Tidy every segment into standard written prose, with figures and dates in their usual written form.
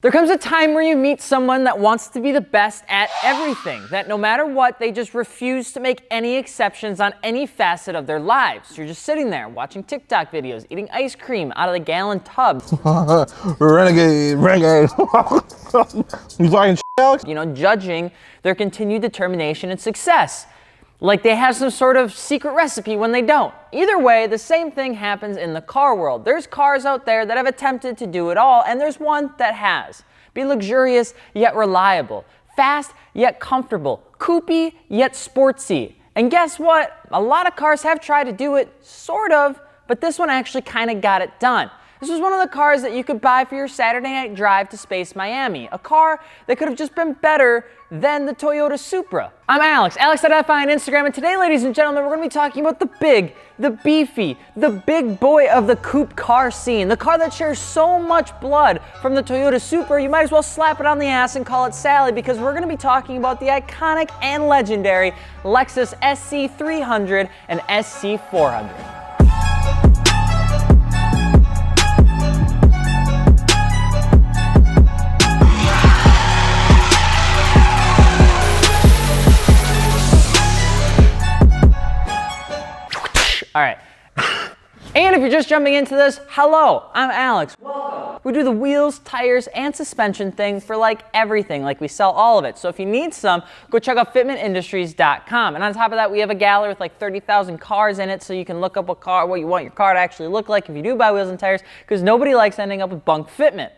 There comes a time where you meet someone that wants to be the best at everything, that no matter what, they just refuse to make any exceptions on any facet of their lives. You're just sitting there watching TikTok videos, eating ice cream out of the gallon tubs. renegade. You talking shit, Alex? You know, judging their continued determination and success. Like they have some sort of secret recipe when they don't. Either way, the same thing happens in the car world. There's cars out there that have attempted to do it all, and there's one that has. Be luxurious yet reliable, fast yet comfortable, coupey yet sportsy. And guess what? A lot of cars have tried to do it, sort of, but this one actually kind of got it done. This was one of the cars that you could buy for your Saturday night drive to Space Miami. A car that could have just been better than the Toyota Supra. I'm Alex, Alex.fi on Instagram, and today, ladies and gentlemen, we're gonna be talking about the big, the beefy, the big boy of the coupe car scene. The car that shares so much blood from the Toyota Supra, you might as well slap it on the ass and call it Sally, because we're gonna be talking about the iconic and legendary Lexus SC300 and SC400. All right, and if you're just jumping into this, hello, I'm Alex. Welcome. We do the wheels, tires, and suspension thing for like everything, like we sell all of it. So if you need some, go check out fitmentindustries.com. And on top of that, we have a gallery with like 30,000 cars in it, so you can look up what you want your car to actually look like if you do buy wheels and tires, because nobody likes ending up with bunk fitment.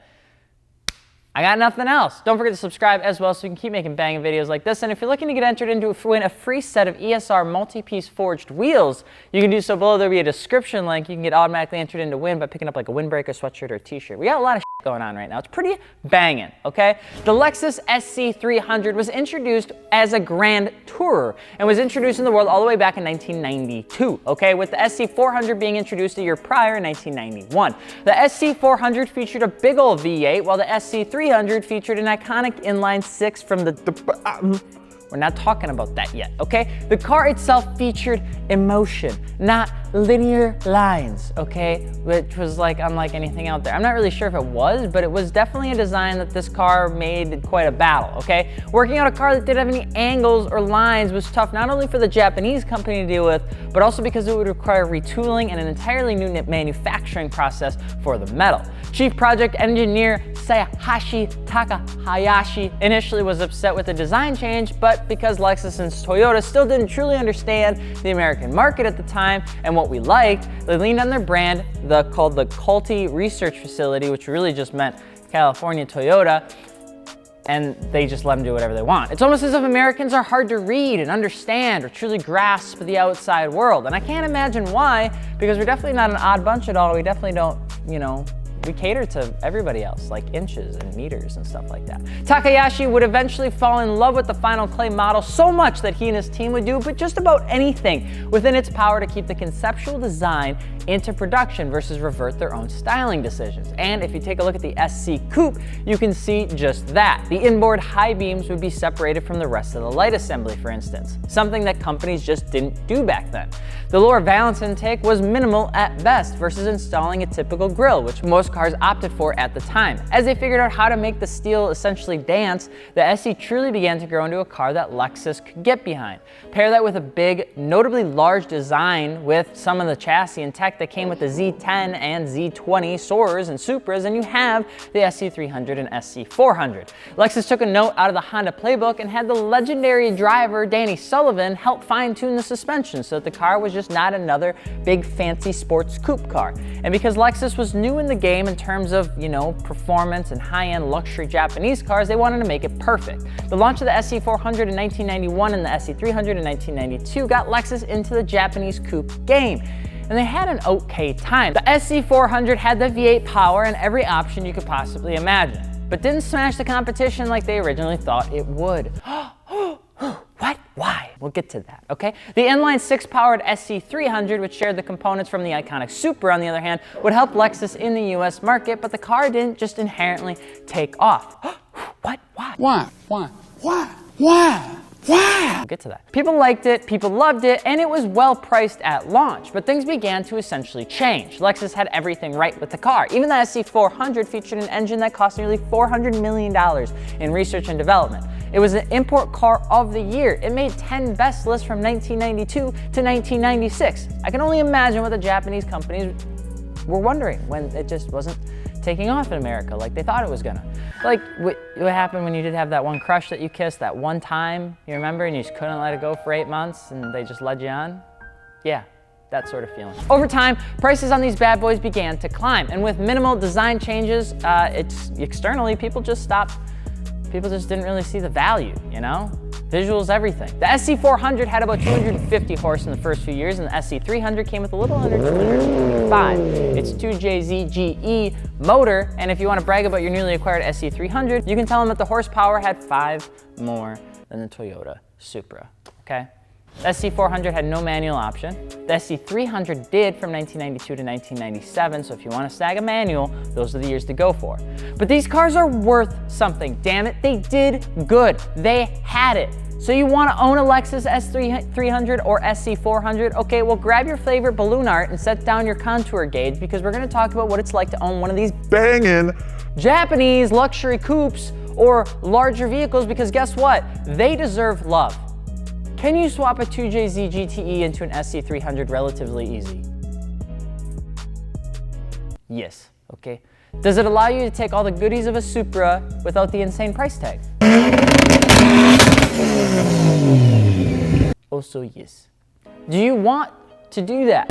I got nothing else. Don't forget to subscribe as well so we can keep making banging videos like this. And if you're looking to get entered into win a free set of ESR multi-piece forged wheels, you can do so below. There'll be a description link. You can get automatically entered into win by picking up like a windbreaker, sweatshirt, or a t-shirt. We got a lot of going on right now. It's pretty banging, okay? The Lexus SC300 was introduced as a Grand Tourer and was introduced in the world all the way back in 1992, okay? With the SC400 being introduced a year prior in 1991. The SC400 featured a big old V8, while the SC300 featured an iconic inline six from the we're not talking about that yet, okay? The car itself featured emotion, not linear lines, okay? Which was like unlike anything out there. I'm not really sure if it was, but it was definitely a design that this car made quite a battle, okay? Working out a car that didn't have any angles or lines was tough, not only for the Japanese company to deal with, but also because it would require retooling and an entirely new manufacturing process for the metal. Chief project engineer Sayahashi Takahayashi initially was upset with the design change, but because Lexus and Toyota still didn't truly understand the American market at the time and what we liked, they leaned on their brand called the Coste Research Facility, which really just meant California Toyota, and they just let them do whatever they want. It's almost as if Americans are hard to read and understand or truly grasp the outside world. And I can't imagine why, because we're definitely not an odd bunch at all. We definitely don't, we cater to everybody else, like inches and meters and stuff like that. Takahashi would eventually fall in love with the final clay model so much that he and his team would do but just about anything within its power to keep the conceptual design into production versus revert their own styling decisions. And if you take a look at the SC Coupe, you can see just that. The inboard high beams would be separated from the rest of the light assembly, for instance, something that companies just didn't do back then. The lower valance intake was minimal at best versus installing a typical grille, which most cars opted for at the time. As they figured out how to make the steel essentially dance, the SC truly began to grow into a car that Lexus could get behind. Pair that with a big, notably large design with some of the chassis and tech that came with the Z10 and Z20 Soarers and Supras, and you have the SC300 and SC400. Lexus took a note out of the Honda playbook and had the legendary driver Danny Sullivan help fine-tune the suspension so that the car was just not another big fancy sports coupe car. And because Lexus was new in the game in terms of, performance and high-end luxury Japanese cars, they wanted to make it perfect. The launch of the SC400 in 1991 and the SC300 in 1992 got Lexus into the Japanese coupe game, and they had an okay time. The SC400 had the V8 power and every option you could possibly imagine, but didn't smash the competition like they originally thought it would. What? Why? We'll get to that, okay? The inline six powered SC300, which shared the components from the iconic Supra, on the other hand, would help Lexus in the US market, but the car didn't just inherently take off. What? Why? Why? Wow! We'll get to that. People liked it, people loved it, and it was well priced at launch, but things began to essentially change. Lexus had everything right with the car. Even the SC400 featured an engine that cost nearly $400 million in research and development. It was an import car of the year. It made 10 best lists from 1992 to 1996. I can only imagine what the Japanese companies were wondering when it just wasn't taking off in America like they thought it was gonna. Like what happened when you did have that one crush that you kissed that one time, you remember, and you just couldn't let it go for 8 months and they just led you on? Yeah, that sort of feeling. Over time, prices on these bad boys began to climb, and with minimal design changes, externally, people just didn't really see the value, you know? Visuals, everything. The SC400 had about 250 horse in the first few years, and the SC300 came with a little under 225. It's 2JZGE motor, and if you want to brag about your newly acquired SC300, you can tell them that the horsepower had 5 more than the Toyota Supra, okay? The SC400 had no manual option. The SC300 did from 1992 to 1997, so if you want to snag a manual, those are the years to go for. But these cars are worth something, damn it. They did good. They had it. So you want to own a Lexus S300 or SC400? Okay, well grab your favorite balloon art and set down your contour gauge, because we're going to talk about what it's like to own one of these Banging Japanese luxury coupes or larger vehicles, because guess what? They deserve love. Can you swap a 2JZ GTE into an SC300 relatively easy? Yes, okay. Does it allow you to take all the goodies of a Supra without the insane price tag? Also yes. Do you want to do that?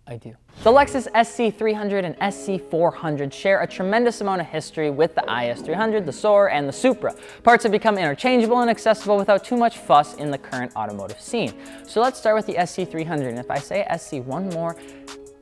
I do. The Lexus SC300 and SC400 share a tremendous amount of history with the IS300, the SOAR, and the Supra. Parts have become interchangeable and accessible without too much fuss in the current automotive scene. So let's start with the SC300, and if I say SC one more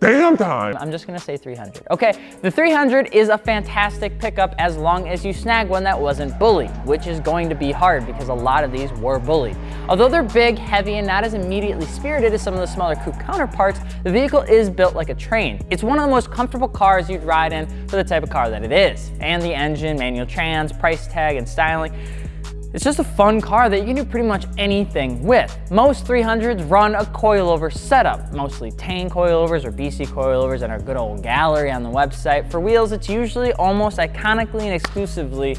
damn time, I'm just gonna say 300. Okay, the 300 is a fantastic pickup as long as you snag one that wasn't bullied, which is going to be hard because a lot of these were bullied. Although they're big, heavy, and not as immediately spirited as some of the smaller coupe counterparts, the vehicle is built like a train. It's one of the most comfortable cars you'd ride in for the type of car that it is. And the engine, manual trans, price tag, and styling. It's just a fun car that you can do pretty much anything with. Most 300s run a coilover setup, mostly Tang coilovers or BC coilovers and our good old gallery on the website. For wheels, it's usually almost iconically and exclusively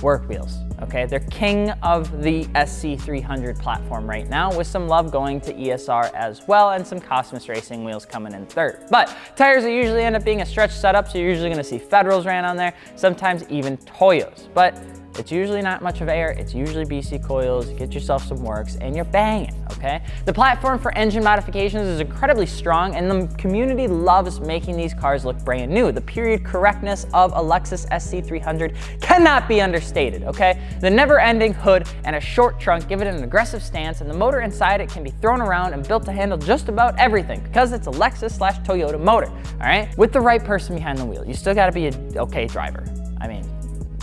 work wheels, okay? They're king of the SC300 platform right now, with some love going to ESR as well and some Cosmos Racing wheels coming in third. But tires will usually end up being a stretch setup, so you're usually gonna see Federals ran on there, sometimes even Toyos. But it's usually not much of air, it's usually BC coils, you get yourself some works, and you're banging, okay? The platform for engine modifications is incredibly strong, and the community loves making these cars look brand new. The period correctness of a Lexus SC300 cannot be understated, okay? The never-ending hood and a short trunk give it an aggressive stance, and the motor inside it can be thrown around and built to handle just about everything, because it's a Lexus/Toyota motor, all right? With the right person behind the wheel, you still gotta be an okay driver. I mean,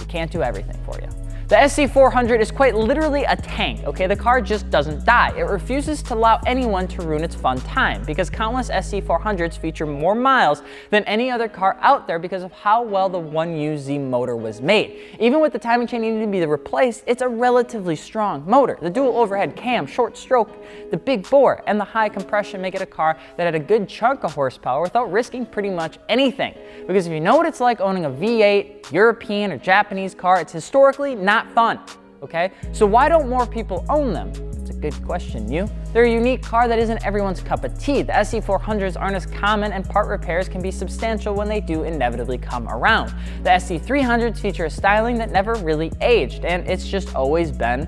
can't do everything for you. The SC400 is quite literally a tank, okay? The car just doesn't die. It refuses to allow anyone to ruin its fun time, because countless SC400s feature more miles than any other car out there because of how well the 1UZ motor was made. Even with the timing chain needing to be replaced, it's a relatively strong motor. The dual overhead cam, short stroke, the big bore, and the high compression make it a car that had a good chunk of horsepower without risking pretty much anything. Because if you know what it's like owning a V8, European or Japanese car, it's historically not fun, okay? So why don't more people own them? It's a good question, you. They're a unique car that isn't everyone's cup of tea. The SC400s aren't as common, and part repairs can be substantial when they do inevitably come around. The SC300s feature a styling that never really aged, and it's just always been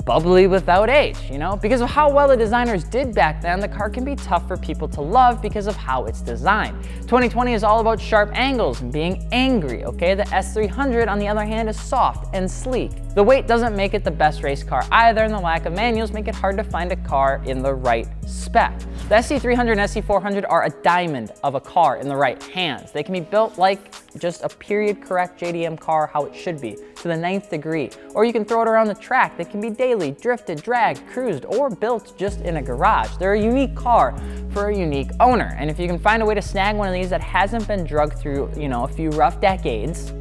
bubbly without age, you know? Because of how well the designers did back then, the car can be tough for people to love because of how it's designed. 2020 is all about sharp angles and being angry, okay? The S300, on the other hand, is soft and sleek. The weight doesn't make it the best race car either, and the lack of manuals make it hard to find a car in the right spec. The SC300 and SC400 are a diamond of a car in the right hands. They can be built like just a period correct JDM car, how it should be, to the 9th degree. Or you can throw it around the track. They can be daily, drifted, dragged, cruised, or built just in a garage. They're a unique car for a unique owner. And if you can find a way to snag one of these that hasn't been drugged through, you know, a few rough decades,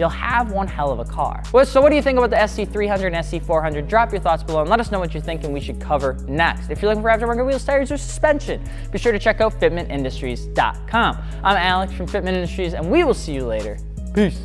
you'll have one hell of a car. So what do you think about the SC300 and SC400? Drop your thoughts below and let us know what you're thinking we should cover next. If you're looking for aftermarket wheels, tires, or suspension, be sure to check out fitmentindustries.com. I'm Alex from Fitment Industries, and we will see you later. Peace.